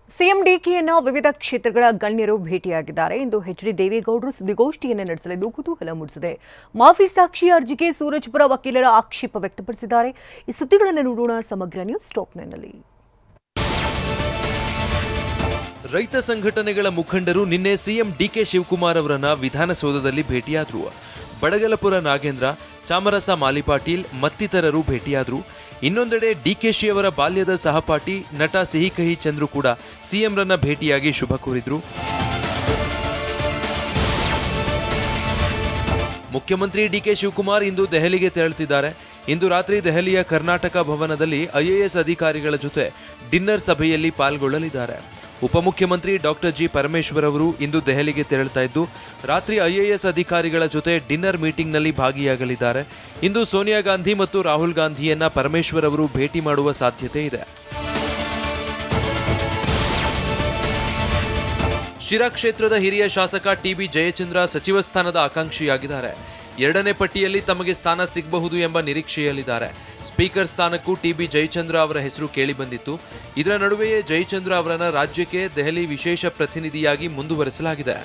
CM ಡಿಕೆಯನ್ನ ವಿವಿಧ ಕ್ಷೇತ್ರಗಳ ಗಣ್ಯರು ಭೇಟಿಯಾಗಿದ್ದಾರೆ. ಇಂದು ಎಚ್.ಡಿ. ದೇವೇಗೌಡರು ಸುದ್ದಿಗೋಷ್ಠಿಯನ್ನು ನಡೆಸಲಿದ್ದು ಕುತೂಹಲ ಮೂಡಿಸಿದೆ. ಮಾಫಿ ಸಾಕ್ಷಿ ಅರ್ಜಿಗೆ ಸೂರಜ್ ಪರ ವಕೀಲರ ಆಕ್ಷೇಪ ವ್ಯಕ್ತಪಡಿಸಿದ್ದಾರೆ. ಈ ಸುದ್ದಿಗಳನ್ನು ನೋಡೋಣ ಸಮಗ್ರ ನ್ಯೂಸ್ ಟಾಪ್ನಲ್ಲಿ. ರೈತ ಸಂಘಟನೆಗಳ ಮುಖಂಡರು ನಿನ್ನೆ ಸಿಎಂ ಡಿಕೆ ಶಿವಕುಮಾರ್ ಅವರನ್ನ ವಿಧಾನಸೌಧದಲ್ಲಿ ಭೇಟಿಯಾದರು. ಬಡಗಲಪುರ ನಾಗೇಂದ್ರ, ಚಾಮರಸ ಮಾಲಿಪಾಟೀಲ್ ಮತ್ತಿತರರು ಭೇಟಿಯಾದರು. ಇನ್ನೊಂದೆಡೆ ಡಿಕೆಶಿ ಅವರ ಬಾಲ್ಯದ ಸಹಪಾಠಿ ನಟ ಸಿಹಿಕಹಿ ಚಂದ್ರು ಕೂಡ ಸಿಎಂರನ್ನ ಭೇಟಿಯಾಗಿ ಶುಭ ಕೋರಿದ್ರು. ಮುಖ್ಯಮಂತ್ರಿ ಡಿಕೆ ಶಿವಕುಮಾರ್ ಇಂದು ದೆಹಲಿಗೆ ತೆರಳುತ್ತಿದ್ದಾರೆ. ಇಂದು ರಾತ್ರಿ ದೆಹಲಿಯ ಕರ್ನಾಟಕ ಭವನದಲ್ಲಿ ಐಎಎಸ್ ಅಧಿಕಾರಿಗಳ ಜೊತೆ ಡಿನ್ನರ್ ಸಭೆಯಲ್ಲಿ ಪಾಲ್ಗೊಳ್ಳಲಿದ್ದಾರೆ. ಉಪಮುಖ್ಯಮಂತ್ರಿ ಡಾಕ್ಟರ್ ಜಿ ಪರಮೇಶ್ವರ್ ಅವರು ಇಂದು ದೆಹಲಿಗೆ ತೆರಳುತ್ತಾ ಇದ್ದು ರಾತ್ರಿ ಐಎಎಸ್ ಅಧಿಕಾರಿಗಳ ಜೊತೆ ಡಿನ್ನರ್ ಮೀಟಿಂಗ್ನಲ್ಲಿ ಭಾಗಿಯಾಗಲಿದ್ದಾರೆ. ಇಂದು ಸೋನಿಯಾ ಗಾಂಧಿ ಮತ್ತು ರಾಹುಲ್ ಗಾಂಧಿಯನ್ನ ಪರಮೇಶ್ವರ್ ಅವರು ಭೇಟಿ ಮಾಡುವ ಸಾಧ್ಯತೆ ಇದೆ. ಶಿರಾ ಕ್ಷೇತ್ರದ ಹಿರಿಯ ಶಾಸಕ ಟಿಬಿ ಜಯಚಂದ್ರ ಸಚಿವ ಸ್ಥಾನದ ಆಕಾಂಕ್ಷಿಯಾಗಿದ್ದಾರೆ. ಎರಡನೇ ಪಟ್ಟಿಯಲ್ಲಿ ತಮಗೆ ಸ್ಥಾನ ಸಿಗಬಹುದು ಎಂಬ ನಿರೀಕ್ಷೆಯಲ್ಲಿದ್ದಾರೆ. ಸ್ಪೀಕರ್ ಸ್ಥಾನಕ್ಕೂ ಟಿಬಿ ಜಯಚಂದ್ರ ಅವರ ಹೆಸರು ಕೇಳಿಬಂದಿತ್ತು. ಇದರ ನಡುವೆಯೇ ಜಯಚಂದ್ರ ಅವರನ್ನ ರಾಜ್ಯಕ್ಕೆ ದೆಹಲಿ ವಿಶೇಷ ಪ್ರತಿನಿಧಿಯಾಗಿ ಮುಂದುವರೆಸಲಾಗಿದೆ.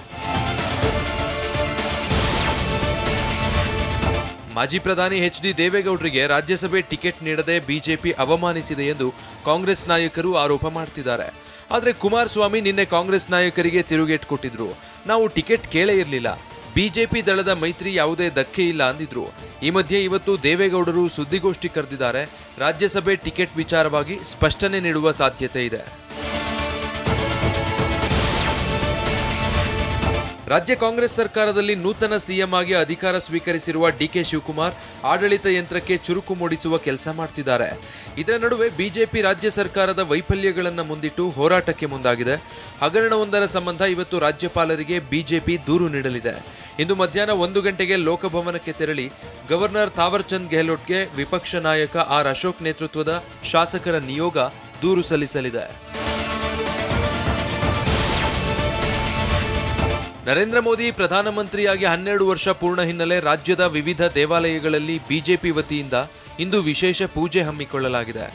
ಮಾಜಿ ಪ್ರಧಾನಿ ಎಚ್.ಡಿ. ದೇವೇಗೌಡರಿಗೆ ರಾಜ್ಯಸಭೆ ಟಿಕೆಟ್ ನೀಡದೆ ಬಿಜೆಪಿ ಅವಮಾನಿಸಿದೆ ಎಂದು ಕಾಂಗ್ರೆಸ್ ನಾಯಕರು ಆರೋಪ ಮಾಡುತ್ತಿದ್ದಾರೆ. ಆದರೆ ಕುಮಾರಸ್ವಾಮಿ ನಿನ್ನೆ ಕಾಂಗ್ರೆಸ್ ನಾಯಕರಿಗೆ ತಿರುಗೇಟು ಕೊಟ್ಟಿದ್ರು. ನಾವು ಟಿಕೆಟ್ ಕೇಳೇ ಇರಲಿಲ್ಲ, ಬಿಜೆಪಿ ದಳದ ಮೈತ್ರಿ ಯಾವುದೇ ಧಕ್ಕೆ ಇಲ್ಲ ಅಂದಿದ್ರು. ಈ ಮಧ್ಯೆ ಇವತ್ತು ದೇವೇಗೌಡರು ಸುದ್ದಿಗೋಷ್ಠಿ ಕರೆದಿದ್ದಾರೆ. ರಾಜ್ಯಸಭೆ ಟಿಕೆಟ್ ವಿಚಾರವಾಗಿ ಸ್ಪಷ್ಟನೆ ನೀಡುವ ಸಾಧ್ಯತೆ ಇದೆ. ರಾಜ್ಯ ಕಾಂಗ್ರೆಸ್ ಸರ್ಕಾರದಲ್ಲಿ ನೂತನ ಸಿಎಂ ಆಗಿ ಅಧಿಕಾರ ಸ್ವೀಕರಿಸಿರುವ ಡಿಕೆ ಶಿವಕುಮಾರ್ ಆಡಳಿತ ಯಂತ್ರಕ್ಕೆ ಚುರುಕು ಮೂಡಿಸುವ ಕೆಲಸ ಮಾಡ್ತಿದ್ದಾರೆ. ಇದರ ನಡುವೆ ಬಿಜೆಪಿ ರಾಜ್ಯ ಸರ್ಕಾರದ ವೈಫಲ್ಯಗಳನ್ನು ಮುಂದಿಟ್ಟು ಹೋರಾಟಕ್ಕೆ ಮುಂದಾಗಿದೆ. ಹಗರಣವೊಂದರ ಸಂಬಂಧ ಇವತ್ತು ರಾಜ್ಯಪಾಲರಿಗೆ ಬಿಜೆಪಿ ದೂರು ನೀಡಲಿದೆ. ಇಂದು ಮಧ್ಯಾಹ್ನ 1 ಗಂಟೆಗೆ ಲೋಕಭವನಕ್ಕೆ ತೆರಳಿ ಗವರ್ನರ್ ಥಾವರ್ ಚಂದ್ ಗೆಹ್ಲೋಟ್ಗೆ ವಿಪಕ್ಷ ನಾಯಕ ಆರ್ ಅಶೋಕ್ ನೇತೃತ್ವದ ಶಾಸಕರ ನಿಯೋಗ ದೂರು ಸಲ್ಲಿಸಲಿದೆ. ನರೇಂದ್ರ ಮೋದಿ ಪ್ರಧಾನಮಂತ್ರಿಯಾಗಿ 12 ವರ್ಷ ಪೂರ್ಣ ಹಿನ್ನೆಲೆ ರಾಜ್ಯದ ವಿವಿಧ ದೇವಾಲಯಗಳಲ್ಲಿ ಬಿಜೆಪಿ ವತಿಯಿಂದ ಇಂದು ವಿಶೇಷ ಪೂಜೆ ಹಮ್ಮಿಕೊಳ್ಳಲಾಗಿದೆ.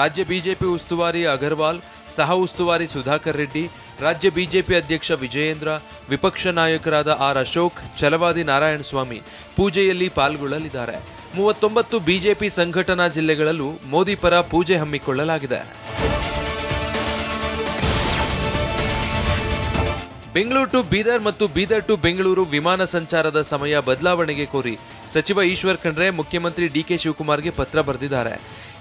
ರಾಜ್ಯ ಬಿಜೆಪಿ ಉಸ್ತುವಾರಿ ಅಗರ್ವಾಲ್, ಸಹ ಉಸ್ತುವಾರಿ ಸುಧಾಕರ್ ರೆಡ್ಡಿ, ರಾಜ್ಯ ಬಿಜೆಪಿ ಅಧ್ಯಕ್ಷ ವಿಜಯೇಂದ್ರ, ವಿಪಕ್ಷ ನಾಯಕರಾದ ಆರ್ ಅಶೋಕ್, ಛಲವಾದಿ ನಾರಾಯಣಸ್ವಾಮಿ ಪೂಜೆಯಲ್ಲಿ ಪಾಲ್ಗೊಳ್ಳಲಿದ್ದಾರೆ. 39 ಬಿಜೆಪಿ ಸಂಘಟನಾ ಜಿಲ್ಲೆಗಳಲ್ಲೂ ಮೋದಿ ಪರ ಪೂಜೆ ಹಮ್ಮಿಕೊಳ್ಳಲಾಗಿದೆ. ಬೆಂಗಳೂರು ಟು ಬೀದರ್ ಮತ್ತು ಬೀದರ್ ಟು ಬೆಂಗಳೂರು ವಿಮಾನ ಸಂಚಾರದ ಸಮಯ ಬದಲಾವಣೆಗೆ ಕೋರಿ ಸಚಿವ ಈಶ್ವರ್ ಖಂಡ್ರೆ ಮುಖ್ಯಮಂತ್ರಿ ಡಿಕೆ ಶಿವಕುಮಾರ್ಗೆ ಪತ್ರ ಬರೆದಿದ್ದಾರೆ.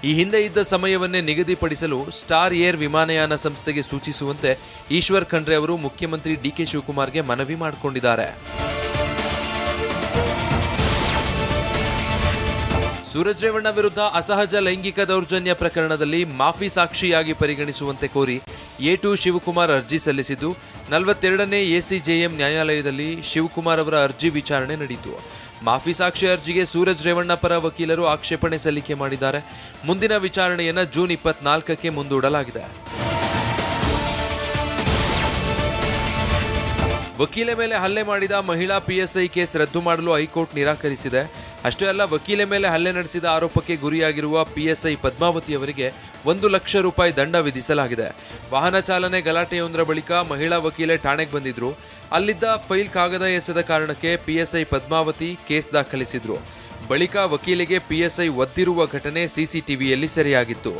ಈ ಹಿಂದೆ ಇದ್ದ ಸಮಯವನ್ನೇ ನಿಗದಿಪಡಿಸಲು ಸ್ಟಾರ್ ಏರ್ ವಿಮಾನಯಾನ ಸಂಸ್ಥೆಗೆ ಸೂಚಿಸುವಂತೆ ಈಶ್ವರ್ ಖಂಡ್ರೆ ಅವರು ಮುಖ್ಯಮಂತ್ರಿ ಡಿಕೆ ಶಿವಕುಮಾರ್ಗೆ ಮನವಿ ಮಾಡಿಕೊಂಡಿದ್ದಾರೆ. ಸೂರಜ್ ರೇವಣ್ಣ ವಿರುದ್ಧ ಅಸಹಜ ಲೈಂಗಿಕ ದೌರ್ಜನ್ಯ ಪ್ರಕರಣದಲ್ಲಿ ಮಾಫಿ ಸಾಕ್ಷಿಯಾಗಿ ಪರಿಗಣಿಸುವಂತೆ ಕೋರಿ ಎ2 ಶಿವಕುಮಾರ್ ಅರ್ಜಿ ಸಲ್ಲಿಸಿದ್ದು 42ನೇ ಎಸಿಜೆಎಂ ನ್ಯಾಯಾಲಯದಲ್ಲಿ ಶಿವಕುಮಾರ್ ಅವರ ಅರ್ಜಿ ವಿಚಾರಣೆ ನಡೆಯಿತು. ಮಾಫಿ ಸಾಕ್ಷಿ ಅರ್ಜಿಗೆ ಸೂರಜ್ ರೇವಣ್ಣ ಪರ ವಕೀಲರು ಆಕ್ಷೇಪಣೆ ಸಲ್ಲಿಕೆ ಮಾಡಿದ್ದಾರೆ. ಮುಂದಿನ ವಿಚಾರಣೆಯನ್ನು ಜೂನ್ 24ಕ್ಕೆ ಮುಂದೂಡಲಾಗಿದೆ. ವಕೀಲೆ ಮೇಲೆ ಹಲ್ಲೆ ಮಾಡಿದ ಮಹಿಳಾ ಪಿಎಸ್ಐ ಕೇಸ್ ರದ್ದು ಮಾಡಲು ಹೈಕೋರ್ಟ್ ನಿರಾಕರಿಸಿದೆ. ಅಷ್ಟೇ ಅಲ್ಲ, ವಕೀಲೆ ಮೇಲೆ ಹಲ್ಲೆ ನಡೆಸಿದ ಆರೋಪಕ್ಕೆ ಗುರಿಯಾಗಿರುವ ಪಿಎಸ್ಐ ಪದ್ಮಾವತಿ ಅವರಿಗೆ 1 ಲಕ್ಷ ರೂಪಾಯಿ ದಂಡ ವಿಧಿಸಲಾಗಿದೆ. ವಾಹನ ಚಾಲನೆ ಗಲಾಟೆಯೊಂದರ ಬಳಿಕ ಮಹಿಳಾ ವಕೀಲೆ ಠಾಣೆಗೆ ಬಂದಿದ್ರು. ಅಲ್ಲಿದ್ದ ಫೈಲ್ ಕಾಗದ ಎಸೆದ ಕಾರಣಕ್ಕೆ ಪಿಎಸ್ಐ ಪದ್ಮಾವತಿ ಕೇಸ್ ದಾಖಲಿಸಿದ್ರು. ಬಳಿಕ ವಕೀಲಿಗೆ ಪಿಎಸ್ಐ ಒದ್ದಿರುವ ಘಟನೆ ಸಿಸಿಟಿವಿಯಲ್ಲಿ ಸೆರೆಯಾಗಿತ್ತು.